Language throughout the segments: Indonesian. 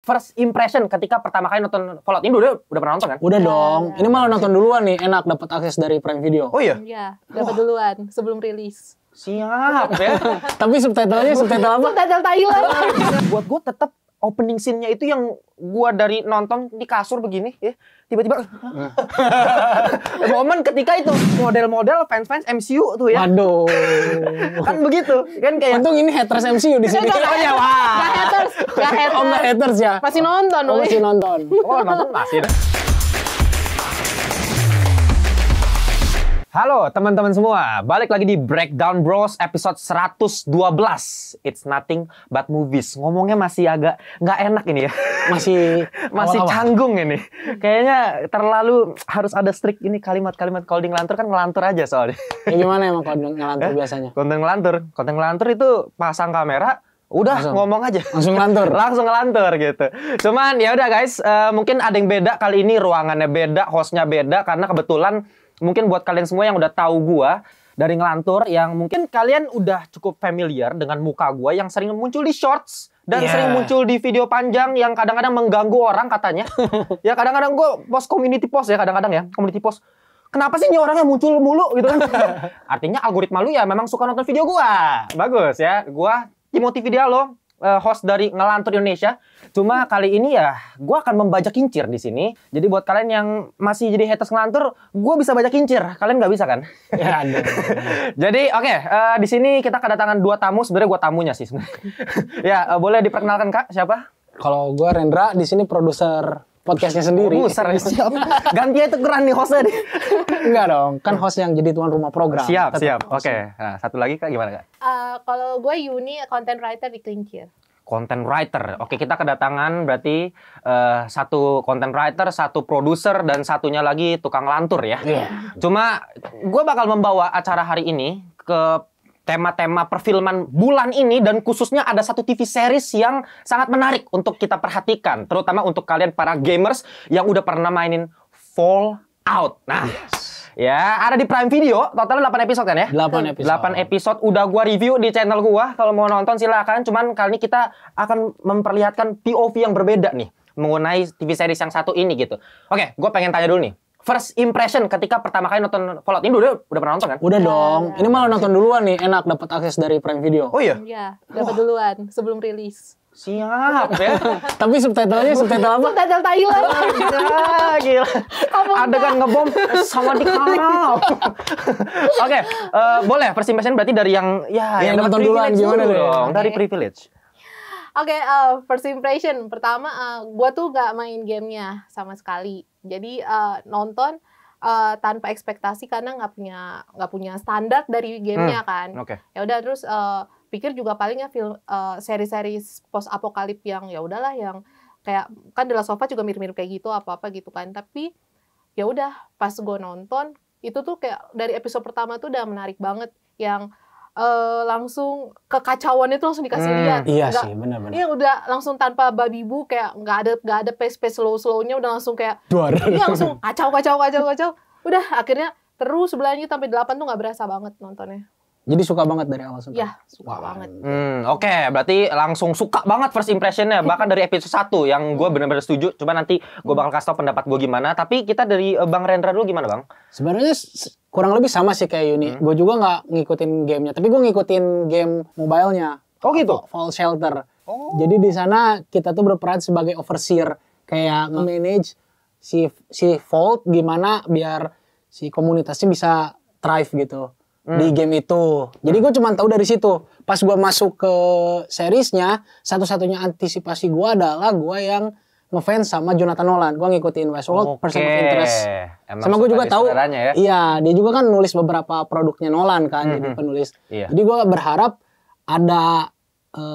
first impression ketika pertama kali nonton Fallout. Ini udah pernah nonton kan? Udah dong. Ini malah nonton duluan nih, enak dapat akses dari Prime Video. Oh iya? Iya, dapat duluan sebelum rilis. Siap ya. Tapi subtitlenya subtitle apa? Subtitle Thailand. Buat gue tetap opening scene-nya itu yang gue dari nonton di kasur begini ya, tiba-tiba momen ketika itu model-model fans MCU tuh ya. Waduh. Kan begitu kan kayak Untung ini haters MCU di sini. Enggak, ya, wah. Gak haters. Oh, nggak haters ya? Masih nonton, Oh, masih nonton. Oh, nonton masih. Halo teman-teman semua, balik lagi di Breakdown Bros episode 112. It's nothing but movies. Ngomongnya masih agak nggak enak ini ya. Masih Masih canggung ini. Kayaknya terlalu harus ada strict ini kalimat-kalimat coding ngelantur kan ngelantur aja soalnya. Ya gimana emang kalau ngelantur biasanya? Konten ngelantur itu pasang kamera, udah Langsung. ngomong aja. Langsung ngelantur. Langsung ngelantur gitu. Cuman ya udah guys, mungkin ada yang beda kali ini, ruangannya beda, hostnya beda karena kebetulan mungkin buat kalian semua yang udah tahu gua dari ngelantur, yang mungkin kalian udah cukup familiar dengan muka gua yang sering muncul di shorts dan sering muncul di video panjang yang kadang-kadang mengganggu orang katanya. Ya kadang-kadang gua post community post ya, kadang-kadang ya community post. Kenapa sih ini orangnya muncul mulu gitu kan? Artinya algoritma lu ya memang suka nonton video gua. Bagus ya. Gua Timothy Widialo, host dari Ngelantur Indonesia. Cuma kali ini ya gua akan membajak kincir di sini. Jadi buat kalian yang masih jadi haters ngelantur, gua bisa bajak kincir. Kalian nggak bisa kan? Ya ada. Jadi oke, di sini kita kedatangan dua tamu. Sebenarnya gua tamunya sih sebenarnya. Ya, boleh diperkenalkan Kak, siapa? Kalau gue Rendra di sini produser podcastnya sendiri. Produser ya, siap. Gantinya itu keren nih hostnya nih. Enggak dong, kan host yang jadi tuan rumah program. Siap, Tetap siap. host. Oke. Nah, satu lagi Kak, gimana Kak? Kalau gue Yuni, content writer di Klincir. Content writer. Oke, kita kedatangan berarti satu content writer, satu produser, dan satunya lagi tukang lantur ya. Iya. Cuma gue bakal membawa acara hari ini ke tema-tema perfilman bulan ini, dan khususnya ada satu TV series yang sangat menarik untuk kita perhatikan, terutama untuk kalian para gamers yang udah pernah mainin Fallout. Nah, ya ada di Prime Video, totalnya 8 episode kan ya? 8 episode. 8 episode udah gua review di channel gua. Kalau mau nonton silakan. Cuman kali ini kita akan memperlihatkan POV yang berbeda nih mengenai TV series yang satu ini gitu. Oke, gua pengen tanya dulu nih. First impression ketika pertama kali nonton Fallout. Ini udah pernah nonton kan? Udah dong. Ini malah nonton duluan nih, enak dapat akses dari Prime Video. Oh iya. Iya, dapat duluan sebelum rilis. Siap ya. Tapi subtitlenya subtitle apa? Subtitle Thailand. Ya, gila. Adegan ngebom sama di kau. Oke, boleh first impression berarti dari yang Yang dapat nonton duluan privilege gimana dulu deh? dong, dari Oke. privilege. Oke, first impression. Pertama, gue tuh gak main gamenya sama sekali. Jadi nonton tanpa ekspektasi karena nggak punya standar dari gamenya kan. Oke. Ya udah, terus pikir juga palingnya film seri-seri post apokalip yang ya udahlah, yang kayak kan The Last of Us juga mirip-mirip kayak gitu, apa-apa gitu kan. Tapi ya udah, pas gue nonton itu tuh kayak dari episode pertama tuh udah menarik banget, yang langsung kekacauannya tuh langsung dikasih lihat. Iya Nggak- sih, benar-benar. Iya, udah langsung tanpa babi bu, kayak nggak ada pace slow-nya, udah langsung kayak Duar. iya, langsung kacau. Udah akhirnya terus berlanjut sampai 8 tuh nggak berasa banget nontonnya. Jadi suka banget dari awal sampai. Iya, suka banget. Oke, berarti langsung suka banget first impressionnya. Bahkan dari episode 1 yang gue benar-benar setuju. Coba nanti gue bakal kasih tau pendapat gue gimana. Tapi kita dari Bang Rendra dulu gimana Bang? Sebenarnya kurang lebih sama sih kayak Yuni. Gue juga nggak ngikutin gamenya, tapi gue ngikutin game mobile-nya. Oh gitu? Fallout Shelter. Jadi di sana kita tuh berperan sebagai overseer, kayak nge-manage si Vault gimana biar si komunitasnya bisa thrive gitu di game itu. Jadi gue cuma tahu dari situ. Pas gue masuk ke seriesnya, satu-satunya antisipasi gue adalah gue yang ngefans sama Jonathan Nolan. Gue ngikutin Westworld, Person of Interest. Emang Sama gue suka juga di tahu, saudaranya ya? iya dia juga kan nulis beberapa produknya Nolan kan, jadi penulis. Iya. Jadi gue berharap ada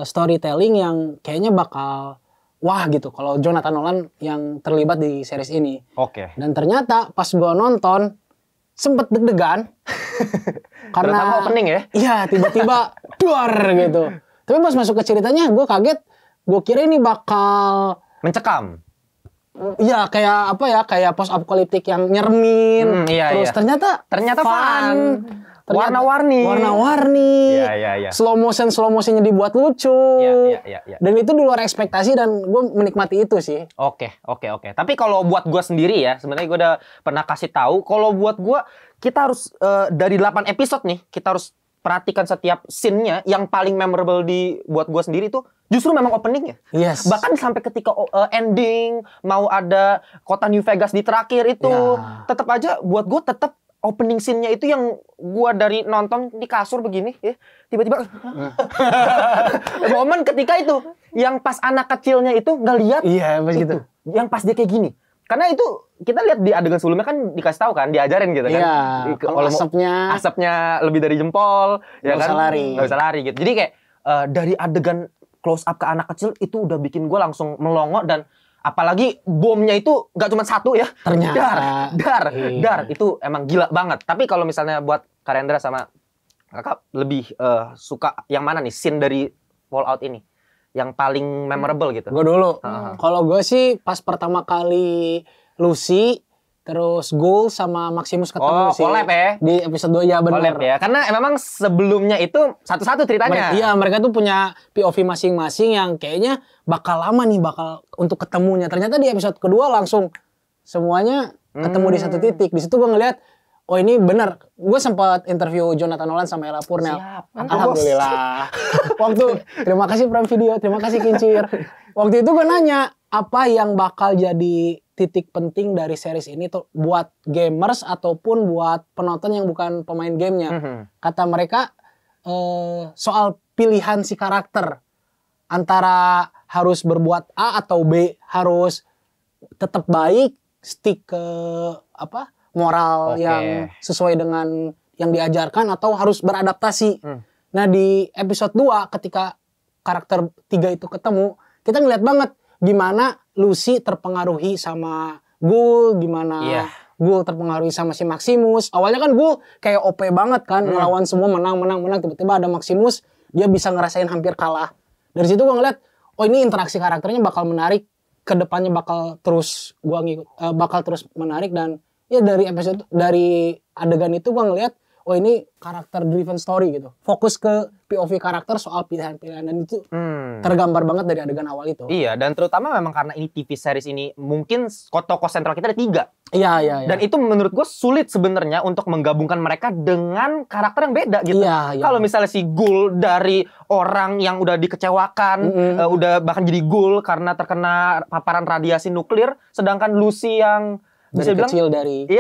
storytelling yang kayaknya bakal wah gitu kalau Jonathan Nolan yang terlibat di series ini. Oke. Dan ternyata pas gue nonton sempet deg-degan karena Terutama opening ya? Iya, tiba-tiba duar gitu. Tapi pas masuk ke ceritanya gue kaget, gue kira ini bakal Mencekam. iya kayak apa ya, kayak post apokaliptik yang nyermin. Iya, Terus iya. ternyata Ternyata fun. ternyata warna-warni. Iya. Slow motionnya dibuat lucu. Iya. Dan itu di luar ekspektasi dan gue menikmati itu sih. Oke. Tapi kalau buat gue sendiri ya, sebenarnya gue udah pernah kasih tahu kalau buat gue kita harus dari 8 episode nih, kita harus perhatikan setiap scene-nya yang paling memorable buat gue sendiri tuh justru memang opening-nya. Yes. Bahkan sampai ketika ending mau ada kota New Vegas di terakhir itu tetap aja buat gue tetap opening scene-nya itu yang gue dari nonton di kasur begini ya tiba-tiba momen ketika itu yang pas anak kecilnya itu ngeliat Iya, pas gitu. yang pas dia kayak gini. Karena itu kita lihat di adegan sebelumnya kan dikasih tahu kan, diajarin gitu kan. Iya, kalau asapnya lebih dari jempol, ya kan. Nggak bisa lari gitu. Jadi kayak dari adegan close up ke anak kecil itu udah bikin gue langsung melongo dan apalagi bomnya itu nggak cuma satu ya. Ternyata. Dar itu emang gila banget. Tapi kalau misalnya buat Karendra sama kakak lebih suka yang mana nih scene dari Fallout ini? Yang paling memorable gitu. Gue dulu. Kalau gue sih pas pertama kali Lucy, terus Ghoul sama Maximus ketemu sih. Collab ya? Di episode 2 ya benar. Collab ya. Karena memang sebelumnya itu satu-satu ceritanya. Mereka tuh punya POV masing-masing yang kayaknya bakal lama nih untuk ketemunya. Ternyata di episode kedua langsung semuanya ketemu di satu titik. Di situ gue ngeliat, oh ini bener. Gue sempat interview Jonathan Nolan sama Ella Purnell. Alhamdulillah. Terima kasih Prime Video, terima kasih Kincir. Waktu itu gue nanya, apa yang bakal jadi titik penting dari series ini tuh buat gamers ataupun buat penonton yang bukan pemain gamenya. Kata mereka, soal pilihan si karakter. Antara harus berbuat A atau B, harus tetap baik, stick ke moral yang sesuai dengan yang diajarkan atau harus beradaptasi. Nah di episode 2 ketika karakter 3 itu ketemu, kita ngeliat banget gimana Lucy terpengaruhi sama Ghoul, gimana Ghoul terpengaruhi sama si Maximus. Awalnya kan Ghoul kayak OP banget kan, ngelawan semua menang, tiba-tiba ada Maximus, dia bisa ngerasain hampir kalah. Dari situ gue ngeliat, oh ini interaksi karakternya bakal menarik, kedepannya bakal terus menarik dan ya dari adegan itu gue ngeliat, oh ini karakter driven story gitu. Fokus ke POV karakter soal pilihan-pilihan dan itu tergambar banget dari adegan awal itu. Iya, dan terutama memang karena ini TV series ini mungkin tokoh sentral kita ada 3. Iya. Dan itu menurut gue sulit sebenarnya untuk menggabungkan mereka dengan karakter yang beda gitu. Iya. Kalau misalnya si Ghoul dari orang yang udah dikecewakan, udah bahkan jadi Ghoul karena terkena paparan radiasi nuklir, sedangkan Lucy yang dari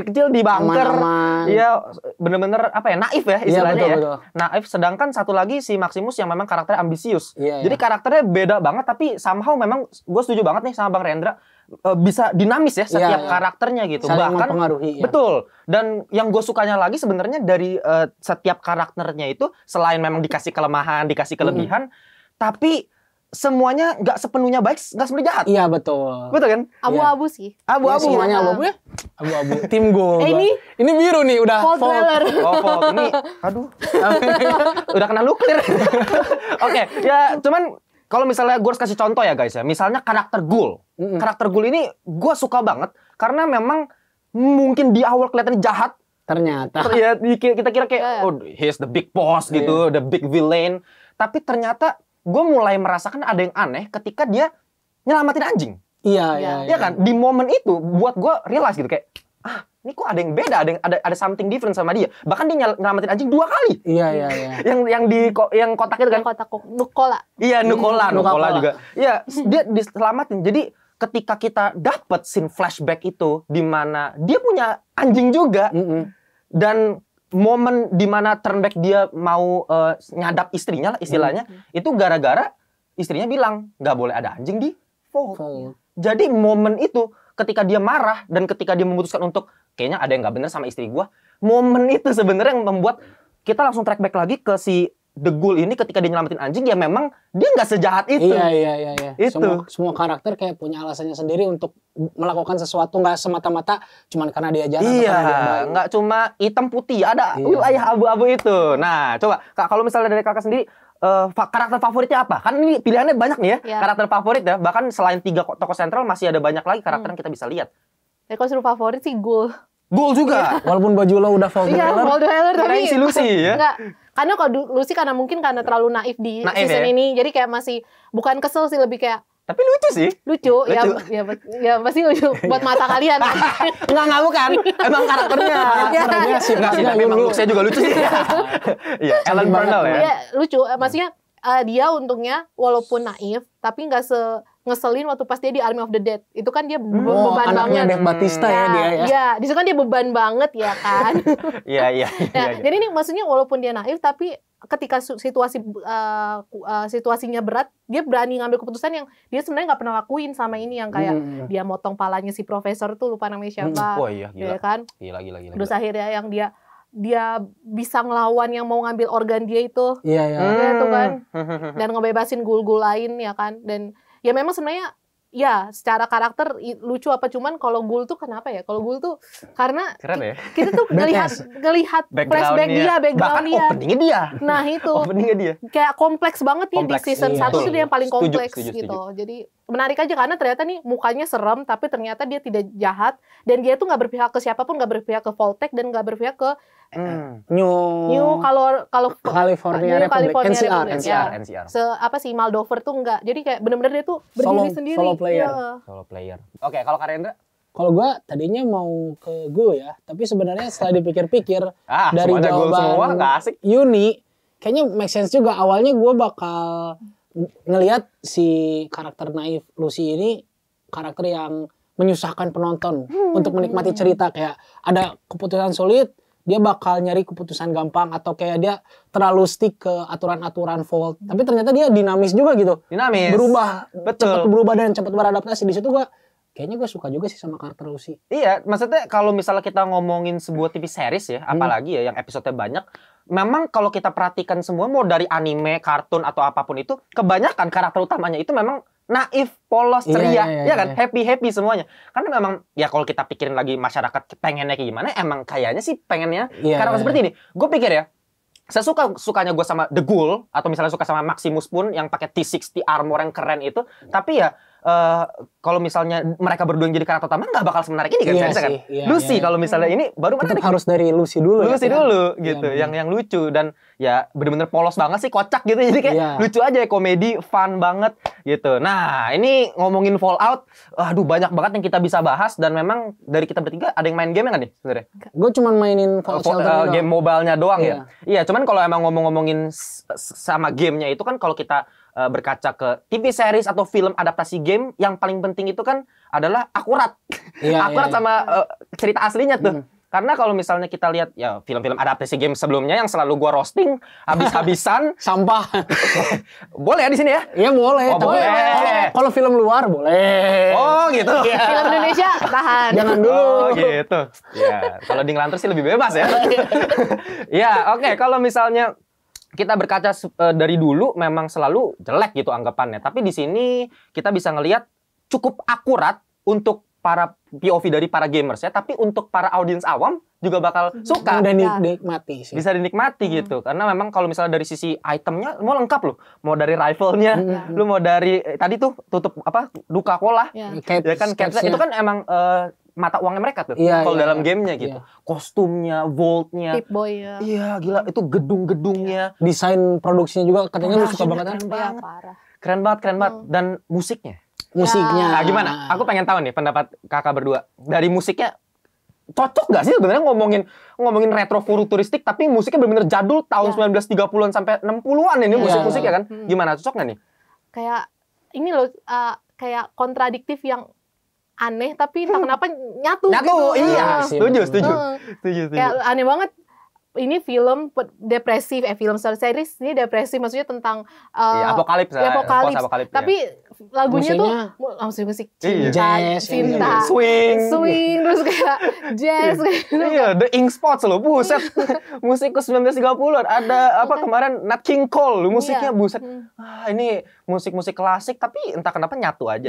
kecil di bunker. Aman-aman. Iya, bener-bener naif ya istilahnya ya. Betul. Naif, sedangkan satu lagi si Maximus yang memang karakternya ambisius. Jadi karakternya beda banget tapi somehow memang gue setuju banget nih sama Bang Rendra, bisa dinamis ya setiap karakternya gitu. Saling bahkan mempengaruhi. Betul. Dan yang gue sukanya lagi sebenarnya dari setiap karakternya itu selain memang dikasih kelemahan, dikasih kelebihan, tapi semuanya nggak sepenuhnya baik, nggak sepenuhnya jahat. Iya betul. Betul kan? Abu-abu sih. Abu-abu. Semuanya abu-abu ya? Abu-abu. Tim Ghoul. Ini biru nih udah. Vault Dweller. Vault ini, aduh, udah kena nuklir. Oke, ya cuman kalau misalnya gue harus kasih contoh ya guys ya, misalnya karakter Ghoul. Karakter Ghoul ini gue suka banget karena memang mungkin di awal kelihatannya jahat. Ternyata. Ya, kita kira kayak, oh he's the big boss gitu, the big villain. Tapi ternyata gue mulai merasakan ada yang aneh ketika dia nyelamatin anjing. Iya. Iya kan? Di momen itu buat gue realize gitu kayak, ini kok ada yang beda, ada something different sama dia. Bahkan dia nyelamatin anjing 2 kali. Iya. yang kotak itu kan. Kotak Nukola. Iya, Nukola juga. Iya, dia diselamatin. Jadi ketika kita dapet scene flashback itu di mana dia punya anjing juga dan momen dimana turn back dia mau nyadap istrinya lah istilahnya, itu gara-gara istrinya bilang nggak boleh ada anjing di Vault. Jadi momen itu ketika dia marah dan ketika dia memutuskan untuk kayaknya ada yang nggak bener sama istri gua, momen itu sebenarnya yang membuat kita langsung track back lagi ke si The Ghoul ini ketika dia nyelamatin anjing, ya memang dia nggak sejahat itu. Iya. Itu. Semua karakter kayak punya alasannya sendiri untuk melakukan sesuatu, nggak semata-mata cuman karena dia jahat. Iya, nggak cuma hitam putih, ada wilayah abu-abu itu. Nah, coba Kak, kalau misalnya dari kakak sendiri, karakter favoritnya apa? Kan ini pilihannya banyak nih ya, karakter favorit ya. Bahkan selain 3 tokoh sentral masih ada banyak lagi karakter yang kita bisa lihat. Kalau suruh favorit sih Ghoul. Gol juga. Walaupun baju lo udah Vault Iya, Dweller. Vault Dweller tapi Kirain si Lucy ya. Enggak. Karena kalau Lucy karena mungkin karena terlalu naif di season ya? ini. Jadi kayak masih bukan kesel sih, lebih kayak Tapi lucu sih. lucu. Ya pasti lucu buat mata kalian. Enggak bukan. Emang karakternya. Karakternya sih, Enggak sih, maksudnya tapi emang lu- saya juga lucu sih. Iya, Ellen Burnell ya. Iya, lucu. Maksudnya dia untungnya walaupun naif tapi nggak ngeselin waktu pas dia di Army of the Dead. Itu kan dia Oh, beban anaknya banget. Dave Bautista ya dia ya. Iya, di situ kan dia beban banget ya kan. Iya. Nah, jadi ini maksudnya walaupun dia naif tapi ketika situasinya berat, dia berani ngambil keputusan yang dia sebenarnya nggak pernah lakuin sama ini, yang kayak dia motong palanya si profesor tuh, lupa namanya siapa. Oh iya, gila. Ya kan? Gila. Terus akhirnya yang dia bisa ngelawan yang mau ngambil organ dia itu. Iya. Ya, tuh kan. Dan ngebebasin gul-gul lain ya kan. Dan ya memang sebenarnya ya secara karakter lucu apa, cuman kalau Ghoul tuh kenapa ya? Kalau Ghoul tuh karena Keren ya. kita tuh ngelihat flashback dia, background Bahkan dia. openingnya dia. Nah, itu Openingnya dia. kayak kompleks banget ya Kompleks, di season iya. 1 itu dia yang paling Setuju, kompleks setuju. gitu. Jadi menarik aja karena ternyata nih mukanya serem tapi ternyata dia tidak jahat dan dia tuh nggak berpihak ke siapapun, nggak berpihak ke Vault-Tec dan nggak berpihak ke New kalau California New Republic, California NCR. Republic, NCR. apa sih Moldover tuh enggak. Jadi kayak bener-bener dia tuh berdiri sendiri. solo player. Iya. Solo player. Oke, kalau Karendra? Kalau gue tadinya mau ke gue ya, tapi sebenarnya setelah dipikir-pikir dari semuanya gol semua, jawaban nggak asik. Yuni, kayaknya make sense juga. Awalnya gue bakal ngelihat si karakter naif Lucy ini karakter yang menyusahkan penonton untuk menikmati cerita, kayak ada keputusan sulit, dia bakal nyari keputusan gampang atau kayak dia terlalu stick ke aturan-aturan Vault. Tapi ternyata dia dinamis juga gitu. Dinamis. Berubah, Betul. cepat berubah dan cepat beradaptasi. Di situ kayaknya gue suka juga sih sama karakter Lucy. Iya, maksudnya kalau misalnya kita ngomongin sebuah TV series ya, apalagi ya yang episode banyak, memang kalau kita perhatikan semua mau dari anime, kartun atau apapun itu, kebanyakan karakter utamanya itu memang naif, polos, ceria, ya kan, happy semuanya. Karena memang ya kalau kita pikirin lagi masyarakat pengennya kayak gimana, emang kayaknya sih pengennya karakter seperti ini. Gue pikir ya, sukanya gue sama The Ghoul atau misalnya suka sama Maximus pun yang pakai T60 armor yang keren itu, tapi ya kalau misalnya mereka berdua yang jadi karakter utama nggak bakal semenarik ini kan, kan? Lucy kalau misalnya ini baru tetap menarik. harus dari Lucy dulu. Lucy dulu gitu, yang lucu dan ya bener-bener polos banget sih, kocak gitu, jadi kayak lucu aja, komedi, fun banget gitu. Nah ini ngomongin Fallout, aduh banyak banget yang kita bisa bahas dan memang dari kita bertiga ada yang main game nggak nih sebenarnya? Gue cuma mainin Fallout game mobile-nya doang ya. Iya, cuman kalau emang ngomongin sama gamenya itu kan kalau kita berkaca ke TV series atau film adaptasi game, yang paling penting itu kan adalah akurat. Akurat sama cerita aslinya tuh. Karena kalau misalnya kita lihat ya film-film adaptasi game sebelumnya yang selalu gua roasting habis-habisan sampah. Boleh ya di sini ya? Iya boleh. Oh, tapi boleh. kalau film luar boleh. Oh gitu. Film Indonesia tahan. Jangan dulu. Oh gitu. Ya, kalau di Ngelantur sih lebih bebas ya. Ya, oke. Kalau misalnya kita berkaca dari dulu memang selalu jelek gitu anggapannya. Tapi di sini kita bisa ngelihat cukup akurat untuk para POV dari para gamers ya. Tapi untuk para audiens awam juga bakal suka. Dan dinikmati sih. Bisa dinikmati gitu. Karena memang kalau misalnya dari sisi itemnya mau lengkap loh. Mau dari rifle-nya, lu mau dari tadi tuh tutup apa Duka Cola. Ya kan itu kan emang mata uangnya mereka tuh kalau dalam gamenya gitu. Kostumnya, Vault-nya. Pip-Boy ya. Iya, gila itu gedung-gedungnya. Desain produksinya juga katanya lu suka banget kan? Keren banget. Dan musiknya. Musiknya. Nah, gimana? Aku pengen tahu nih pendapat kakak berdua. Dari musiknya cocok gak sih sebenarnya ngomongin retro futuristik tapi musiknya benar-benar jadul tahun 1930-an sampai 60-an ini musik-musiknya kan? Gimana, cocok gak nih? Kayak ini loh kayak kontradiktif yang aneh tapi entah kenapa nyatu gitu. Iya, setuju. Kayak aneh banget. Ini film depresif, film series ini depresif, maksudnya tentang apokalips. Tapi lagunya tuh musik cinta, swing terus kayak jazz gitu. Iya, The Ink Spots loh, buset. Musikus 1930-an ada apa kemarin Nat King Cole, musiknya buset. Ini musik-musik klasik tapi entah kenapa nyatu aja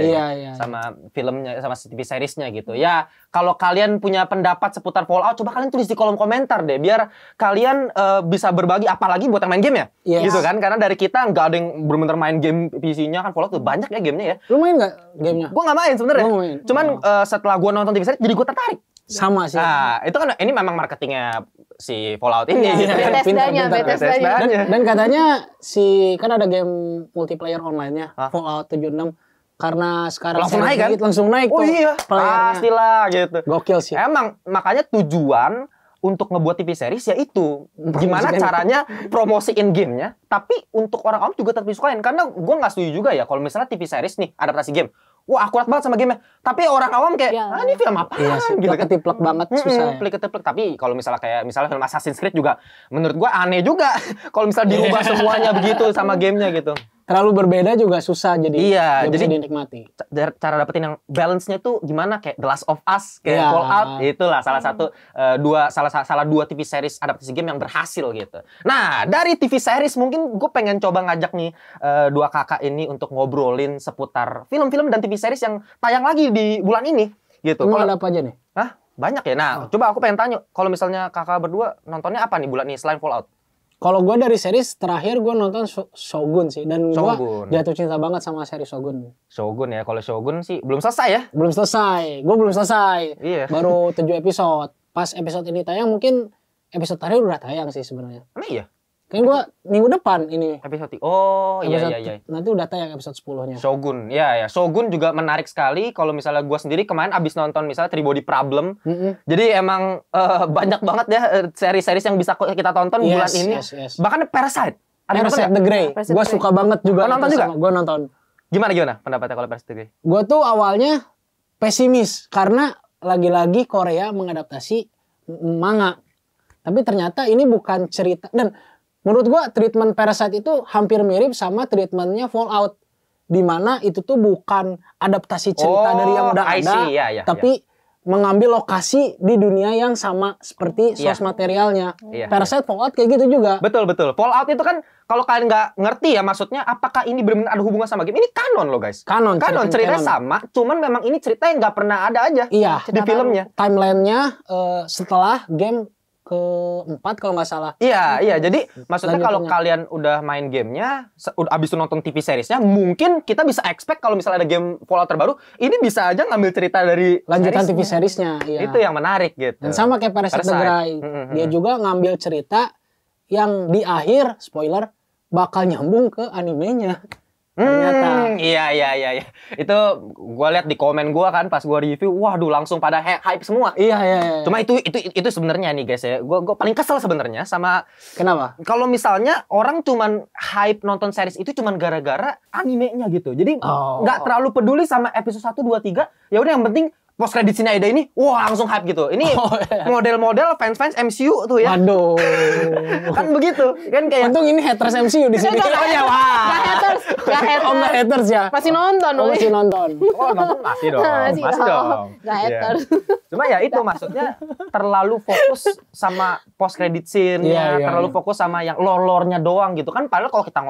sama filmnya, sama TV seriesnya gitu. Ya, kalau kalian punya pendapat seputar Fallout, coba kalian tulis di kolom komentar deh, biar kalian bisa berbagi, apalagi buat yang main game ya. Gitu kan, karena dari kita nggak ada yang bener-bener main game PC-nya kan. Fallout tuh banyak ya gamenya ya. Lu main nggak gamenya? Gue nggak main sebenarnya. Cuman setelah gue nonton TV series, jadi gue tertarik. Sama sih. Nah, itu kan ini memang marketingnya si Fallout ini. Iya, gitu. iya. Bethesda-nya, Pintar, pintar. Bethesda-nya. Dan katanya kan ada game multiplayer online-nya Hah? Fallout 76 karena sekarang Langsung naik kan? langsung naik Oh tuh iya, playernya. pastilah gitu. Gokil sih. Emang makanya tujuan untuk ngebuat TV series ya itu gimana Promosikan. caranya promosiin gamenya, tapi untuk orang awam juga tetap disukain. Karena gue nggak setuju juga ya kalau misalnya TV series nih adaptasi game, wah akurat banget sama gamenya, tapi orang awam kayak Ya. ini film apaan Iya sih, gitu kan. ketiplek banget susah ya. Plek-ketiplek. Tapi kalau misalnya film Assassin's Creed juga menurut gue aneh juga kalau misalnya dirubah semuanya begitu sama gamenya gitu. Terlalu berbeda juga susah jadi Iya, nggak bisa jadi- dinikmati. Cara dapetin yang balance-nya tuh gimana, kayak The Last of Us, kayak Iya. Fallout, itulah salah satu salah dua TV series adaptasi game yang berhasil gitu. Nah, dari TV series mungkin gue pengen coba ngajak nih dua kakak ini untuk ngobrolin seputar film-film dan TV series yang tayang lagi di bulan ini gitu. Emang ada apa aja nih? Hah? Banyak ya. Nah, coba aku pengen tanya, kalau misalnya kakak berdua nontonnya apa nih bulan ini selain Fallout? Kalau gue dari series terakhir gue nonton Shogun sih, dan gue Shogun. jatuh cinta banget sama series Shogun. Shogun ya. Kalau Shogun sih belum selesai ya. Belum selesai, gue belum selesai. Iya. Baru 7 episode. Pas episode ini tayang mungkin episode terakhir udah tayang sih sebenarnya. Emang iya? Kayaknya gue minggu depan ini. Episode. Oh, iya Episode- iya. Nanti udah tayang episode 10-nya. Shogun, ya. Shogun juga menarik sekali. Kalau misalnya gue sendiri kemarin abis nonton misalnya Three Body Problem, jadi emang banyak banget ya seri-series yang bisa kita tonton bulan ini. Yes. Bahkan Parasite. Ada yang nonton Parasite nggak? The Grey. Parasite Gue The Grey. suka banget juga. Oh, nonton juga? Gue nonton. Gimana pendapatnya kalau Parasite The Grey? Gue tuh awalnya pesimis karena lagi-lagi Korea mengadaptasi manga. Tapi ternyata ini bukan cerita, dan menurut gua treatment Parasite itu hampir mirip sama treatmentnya Fallout, di mana itu tuh bukan adaptasi cerita dari yang udah I ada, see. Ya, tapi mengambil lokasi di dunia yang sama seperti Iya. source materialnya. Iya, Parasite, Fallout kayak gitu juga. Betul. Fallout itu kan kalau kalian nggak ngerti ya maksudnya apakah ini benar-benar ada hubungan sama game, ini kanon loh guys. Kanon Ceritanya kanon. sama, cuman memang ini cerita yang nggak pernah ada aja Iya, di filmnya. timelinenya setelah game keempat kalau nggak salah. Iya. Jadi maksudnya kalau Lanjutannya. kalian udah main gamenya, abis itu nonton TV seriesnya, mungkin kita bisa expect kalau misalnya ada game Fallout terbaru, ini bisa aja ngambil cerita dari Lanjutan TV seriesnya. seriesnya, iya. Itu yang menarik gitu. Dan sama kayak Parasite The Parasite. Grey, dia juga ngambil cerita yang di akhir, spoiler, bakal nyambung ke animenya. Ternyata. Iya. Itu gua lihat di komen gua kan pas gua review, waduh langsung pada hype semua. Iya. Cuma itu sebenarnya nih guys ya, gua paling kesel sebenarnya sama Kenapa? kalau misalnya orang cuman hype nonton series itu cuman gara-gara animenya gitu. Jadi nggak terlalu peduli sama episode 1, 2, 3. Ya udah yang penting post credit scene ada ini, wah langsung hype gitu. Ini model-model fans MCU tuh ya. Waduh. Kan begitu. Kan kayak Untung ini haters MCU di sini. Nggak, ya, wah. Gak haters. Oh, nggak haters ya? Masih nonton, Oh, Uli. masih nonton. Oh, nonton masih dong. Masih dong. Nggak Iya. haters. Cuma ya itu maksudnya terlalu fokus sama post credit scene-nya, Iya. terlalu fokus sama yang lore-nya doang gitu kan. Padahal kalau kita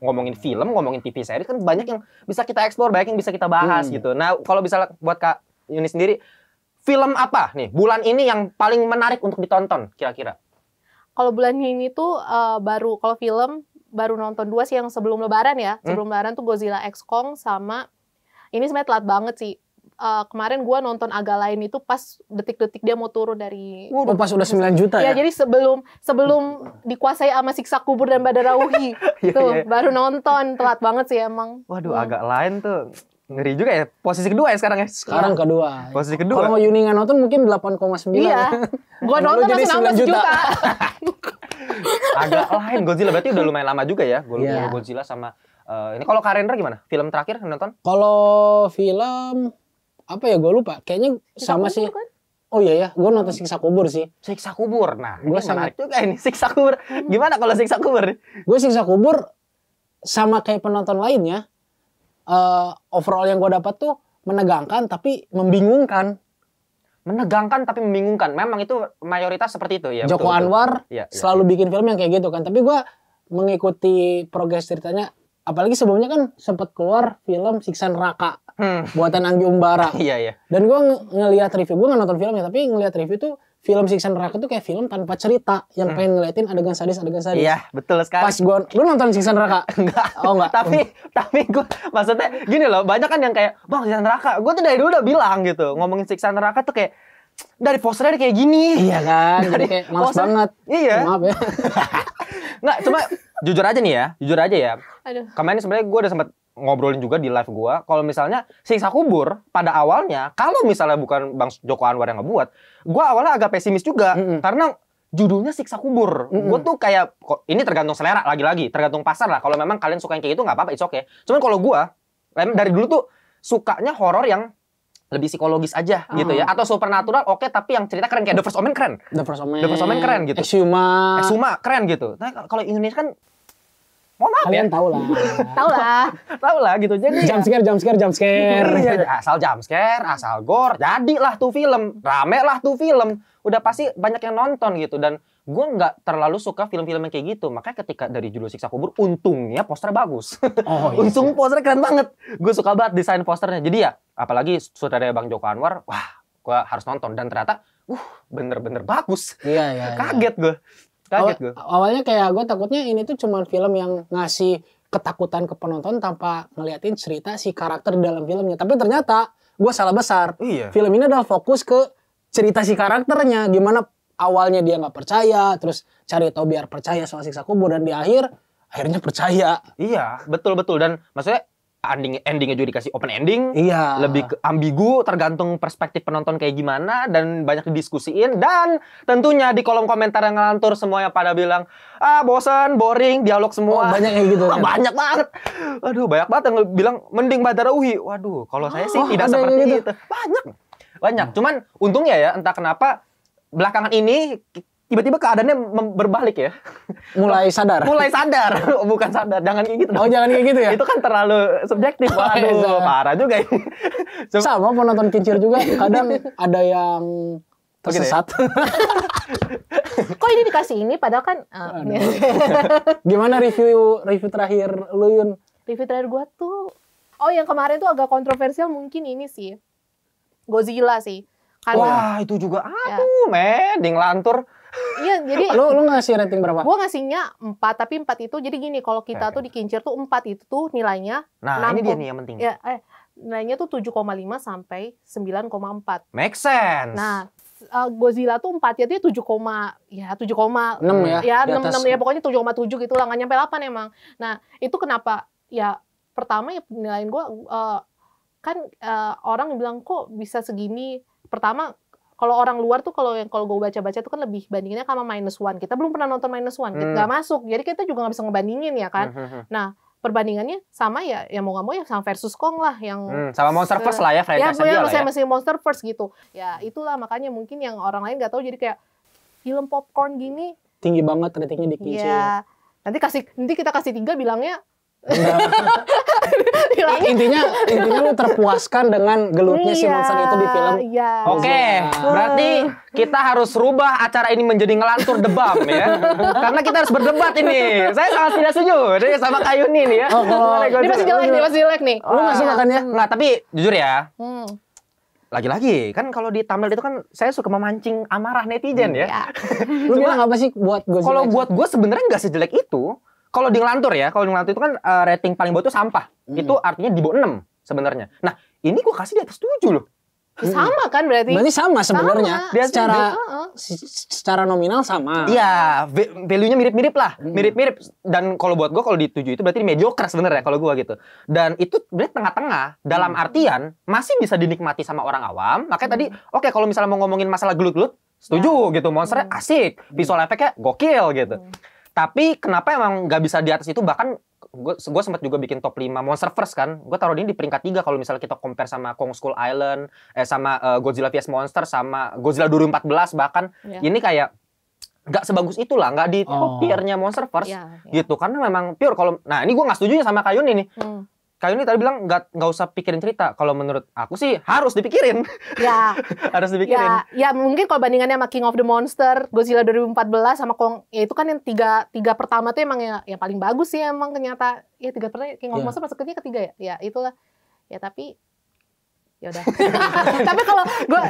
ngomongin film, ngomongin TV series kan banyak yang bisa kita explore, banyak yang bisa kita bahas gitu. Nah, kalau misalnya buat Kak Yuni sendiri, film apa nih bulan ini yang paling menarik untuk ditonton kira-kira? Kalau bulan ini tuh kalau film baru nonton 2 sih yang sebelum Lebaran ya. Sebelum Lebaran tuh Godzilla X Kong sama ini sebenarnya telat banget sih. Kemarin gua nonton agak lain itu pas detik-detik dia mau turun dari Oh, pas udah 9 juta ya? ya, jadi sebelum dikuasai sama siksa kubur dan Badarauhi tuh Iya. baru nonton, telat banget sih emang. Waduh, agak lain tuh. Ngeri juga ya. Posisi kedua ya sekarang ya. Sekarang kedua. Posisi kedua. Kalau Yuni nggak nonton mungkin 8,9. Iya. Gua Kalau nonton jadi masih 9 nambah sejuta. Agak lain Godzilla berarti udah lumayan lama juga ya. Iya. Godzilla sama ini kalau Kak Rendra gimana? Film terakhir yang nonton? Kalau film apa ya, gue lupa. Kayaknya sama sih. Kan? Oh iya ya, gue nonton Siksa Kubur sih. Siksa Kubur. Nah, Gua ini menarik juga ini Siksa Kubur. Gimana kalau Siksa Kubur? Gue Siksa Kubur sama kayak penonton lainnya. Overall yang gue dapat tuh menegangkan tapi membingungkan. Menegangkan tapi membingungkan. Memang itu mayoritas seperti itu ya. Joko betul. Anwar Iya, iya. selalu bikin film yang kayak gitu kan. Tapi gue mengikuti progres ceritanya. Apalagi sebelumnya kan sempat keluar film Siksa Neraka buatan Anggi Umbara. Iya. Dan gue ngelihat review, gue nggak nonton filmnya, tapi ngelihat review tuh film Siksa Neraka tuh kayak film tanpa cerita, yang pengen ngeliatin adegan sadis. Iya, betul sekali. Pas lu nonton Siksa Neraka? Enggak. Oh enggak. Tapi gue maksudnya gini loh, banyak kan yang kayak, "Bang, Siksa Neraka." Gue tuh dari dulu udah bilang gitu, ngomongin Siksa Neraka tuh kayak dari posternya kayak gini. Iya kan, jadi kayak males poster- banget. Iya. Maaf ya. Nggak, cuma jujur aja nih ya, jujur aja ya. Aduh. Kemarin sebenarnya gue udah sempat ngobrolin juga di live gue, kalau misalnya Siksa Kubur pada awalnya, kalau misalnya bukan Bang Joko Anwar yang ngebuat, gue awalnya agak pesimis juga, karena judulnya Siksa Kubur. Gue tuh kayak, ini tergantung selera lagi-lagi, tergantung pasar lah. Kalau memang kalian suka yang kayak gitu nggak apa-apa, it's okay. Cuman kalau gue dari dulu tuh sukanya horor yang lebih psikologis aja gitu ya, atau supernatural oke, tapi yang cerita keren kayak The First Omen keren. The First Omen keren gitu. Exhuma keren gitu. Nah kalau Indonesia kan mohon maaf kalian ya. tahu lah. Tahu lah gitu. Jadi jump scare. iya, asal jump scare, asal gore, jadilah tuh film. Rame lah tuh film. Udah pasti banyak yang nonton gitu. Dan gue nggak terlalu suka film-film yang kayak gitu. Makanya ketika dari judul Siksa Kubur, untungnya posternya bagus. Oh, iya. Untung posternya keren banget. Gue suka banget desain posternya. Jadi ya, apalagi sutradara Bang Joko Anwar, wah, gue harus nonton. Dan ternyata, bener-bener bagus. Iya. Kaget gue. Awalnya kayak gue takutnya ini tuh cuma film yang ngasih ketakutan ke penonton tanpa ngeliatin cerita si karakter di dalam filmnya. Tapi ternyata gue salah besar. Iya. Film ini adalah fokus ke cerita si karakternya. Gimana awalnya dia nggak percaya, terus cari tahu biar percaya soal Siksa Kubur, dan di akhirnya percaya. Iya, betul-betul. Dan maksudnya endingnya juga dikasih open ending. Iya. Lebih ke ambigu, tergantung perspektif penonton kayak gimana, dan banyak didiskusiin. Dan tentunya di kolom komentar yang ngelantur semuanya pada bilang, bosan, boring, dialog semua. Banyak yang gitu kan? Banyak banget. Aduh, banyak banget yang bilang mending Badara Uhi. Waduh, kalau saya sih tidak ada seperti yang itu. Banyak. Cuman untungnya ya, entah kenapa belakangan ini tiba-tiba keadaannya berbalik ya. Mulai sadar. Bukan sadar. Jangan kayak gitu. Oh, jangan kayak gitu ya? Itu kan terlalu subjektif. Waduh, parah juga ini. Sama penonton kincir juga kadang ada yang tersesat. Kok ini dikasih ini padahal kan Gimana review terakhir lu, Yun? review terakhir gua tuh yang kemarin tuh agak kontroversial mungkin ini sih. Godzilla sih. Karena Wah, itu juga mending lantur. iya, jadi Lu ngasih rating berapa? gua ngasihnya 4, tapi 4 itu jadi gini, kalau kita tuh di kincir tuh 4 itu tuh nilainya Nah, ini dia nih yang penting. ya nilainya tuh 7,5 sampai 9,4. Make sense. Nah, Godzilla tuh 4 ya, dia 7, 6 ya? Ya, Di 6 atas. ya, pokoknya 7,7 gitu lah, nggak nyampe 8 emang. Nah, itu kenapa? Ya, pertama ya penilaian gue, kan orang bilang kok bisa segini. Pertama, kalau orang luar tuh kalau gue baca-baca tuh kan lebih bandinginnya sama -1. Kita belum pernah nonton -1, kita nggak masuk. Jadi kita juga nggak bisa ngebandingin ya kan. Nah, perbandingannya sama ya mau nggak mau ya sama versus Kong lah yang sama Monsterverse lah ya, franchise dia lah ya. masih Monsterverse gitu. Ya itulah makanya mungkin yang orang lain nggak tahu, jadi kayak film popcorn gini. Tinggi banget ratingnya di kincir. Ya nanti kita kasih 3 bilangnya. Intinya lu terpuaskan dengan gelutnya si monster itu di film. Iya. Oke, berarti kita harus rubah acara ini menjadi ngelantur debam ya. Karena kita harus berdebat ini. Saya sangat tidak setuju ini sama Kak Yuni nih ya. Ini masih jelek nih. Lu nggak suka kan ya? Nggak, tapi jujur ya. Lagi-lagi kan kalau di thumbnail itu kan saya suka memancing amarah netizen ya. Lu bilang apa sih buat Godzilla? Kalau buat gue sebenarnya nggak sejelek itu. Kalau di ngelantur ya, kalau di ngelantur itu kan rating paling bawah itu sampah. Itu artinya di bawah 6 sebenarnya. Nah, ini gue kasih di atas 7 loh. Sama kan berarti? Berarti sama sebenarnya. Sama. Secara nominal sama. Iya, value-nya mirip-mirip lah. Mirip-mirip. Dan kalau buat gue kalau di 7 itu berarti mediocre sebenarnya kalau gue gitu. Dan itu berarti tengah-tengah. Dalam artian masih bisa dinikmati sama orang awam. Makanya tadi, oke, kalau misalnya mau ngomongin masalah gelut-gelut, setuju gitu. Monsternya asik. Visual efeknya gokil gitu. Tapi kenapa emang nggak bisa di atas itu? Bahkan gue sempat juga bikin top 5 Monsterverse kan. Gue taruh ini di peringkat 3 kalau misalnya kita compare sama Kong Skull Island, sama Godzilla vs Monster, sama Godzilla 2014 bahkan. Ini kayak nggak sebagus itulah, nggak di top tier-nya Monsterverse gitu. Karena memang pure kalau, nah ini gue nggak setuju sama Kayun ini. Kayun ini tadi bilang nggak usah pikirin cerita. Kalau menurut aku sih harus dipikirin. Ya. Harus dipikirin. Ya mungkin kalau bandingannya sama King of the Monster, Godzilla 2014 sama Kong, ya itu kan yang tiga pertama tuh emang ya paling bagus sih emang ternyata. Ya 3 pertama King of the Monster masuknya ketiga ya. Ya itulah. Ya tapi ya udah. Tapi kalau gue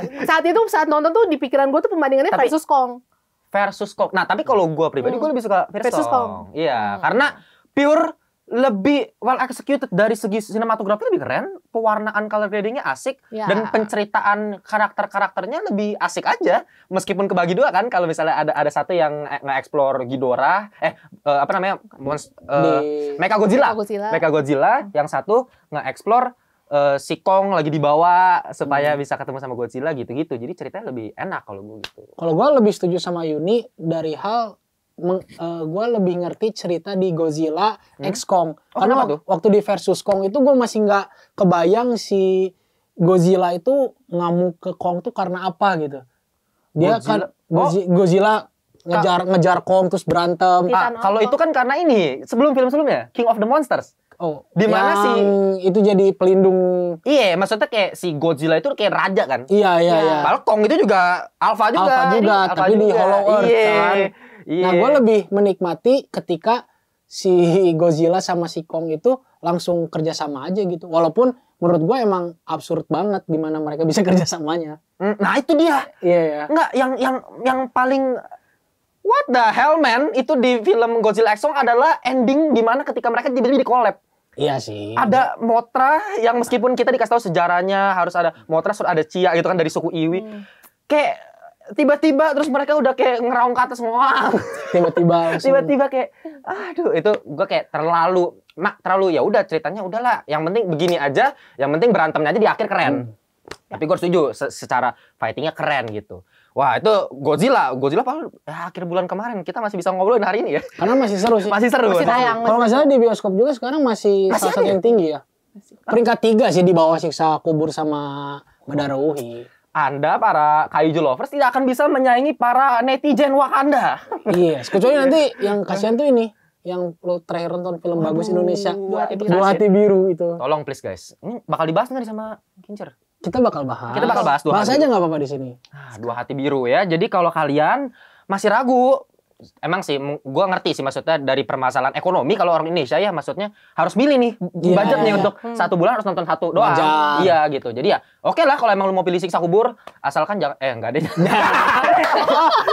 saat nonton tuh di pikiran gue tuh pembandingannya versus Kong. Versus Kong. Nah, tapi kalau gue pribadi gue lebih suka versus Kong. Iya, karena pure lebih well executed dari segi sinematografi, lebih keren, pewarnaan color gradingnya asik, Ya. dan penceritaan karakternya lebih asik aja, meskipun kebagi dua kan. Kalau misalnya ada satu yang nge-explore Ghidorah, apa namanya, Di Mechagodzilla, Mechagodzilla. Mechagodzilla, yang satu nge-explore si Kong lagi dibawa supaya bisa ketemu sama Godzilla gitu-gitu. Jadi ceritanya lebih enak kalau gue gitu. Kalau gue lebih setuju sama Yuni dari hal gue lebih ngerti cerita di Godzilla X Kong. Karena kenapa tuh? waktu di versus Kong itu gue masih nggak kebayang si Godzilla itu ngamuk ke Kong tuh karena apa gitu. Dia Godzilla? kan Godzilla ngejar Kong terus berantem. Titan Kalau apa? itu kan karena ini sebelum film-sebelumnya King of the Monsters. Oh, Di mana yang sih? itu jadi pelindung. Iya, maksudnya kayak si Godzilla itu kayak raja kan. Iya. Padahal Kong itu juga alpha juga. Alpha juga, Alpha tapi di juga. Hollow Earth Iya. kan. Iya. Nah, gue lebih menikmati ketika si Godzilla sama si Kong itu langsung kerjasama aja gitu. Walaupun menurut gue emang absurd banget gimana mereka bisa kerjasamanya. Nah, itu dia. Iya ya. Enggak, yang paling what the hell man itu di film Godzilla X Kong adalah ending dimana ketika mereka tiba-tiba di collab. Iya sih. Ada Mothra yang meskipun kita dikasih tahu sejarahnya harus ada Mothra, terus ada Chia gitu kan dari suku Iwi. Kayak tiba-tiba terus mereka udah kayak ngeraung ke atas semua. Tiba-tiba langsung. Tiba-tiba kayak aduh, itu gua kayak terlalu ya udah ceritanya udahlah, yang penting begini aja, yang penting berantemnya aja di akhir keren. Tapi gue setuju secara fightingnya keren gitu. Wah, itu Godzilla padahal akhir bulan kemarin kita masih bisa ngobrolin hari ini ya. Karena masih seru sih. Masih seru. Masih tayang. Kalau nggak salah di bioskop juga sekarang masih Masih salah satu ada? yang tinggi ya. Peringkat 3 sih di bawah Siksa Kubur sama Badara Uhi. Anda para kaiju lovers tidak akan bisa menyaingi para netizen Wakanda. Iya, kecuali nanti yang kasihan tuh ini, yang lo terakhir nonton film bagus Indonesia, Dua Hati Dua Hati Biru itu. Tolong please guys. Ini bakal dibahas nggak nih sama Kincer? Kita bakal bahas. Kita bakal bahas Dua Bahas Hati aja nggak apa-apa di sini. Dua Hati Biru ya. Jadi kalau kalian masih ragu, emang sih gue ngerti sih maksudnya dari permasalahan ekonomi, kalau orang Indonesia ya maksudnya harus milih nih Iya, budget nih iya. untuk satu bulan harus nonton satu doang. Wajar. Iya gitu. Jadi ya oke lah kalau emang lu mau pilih Siksa Kubur, asalkan jangan enggak deh.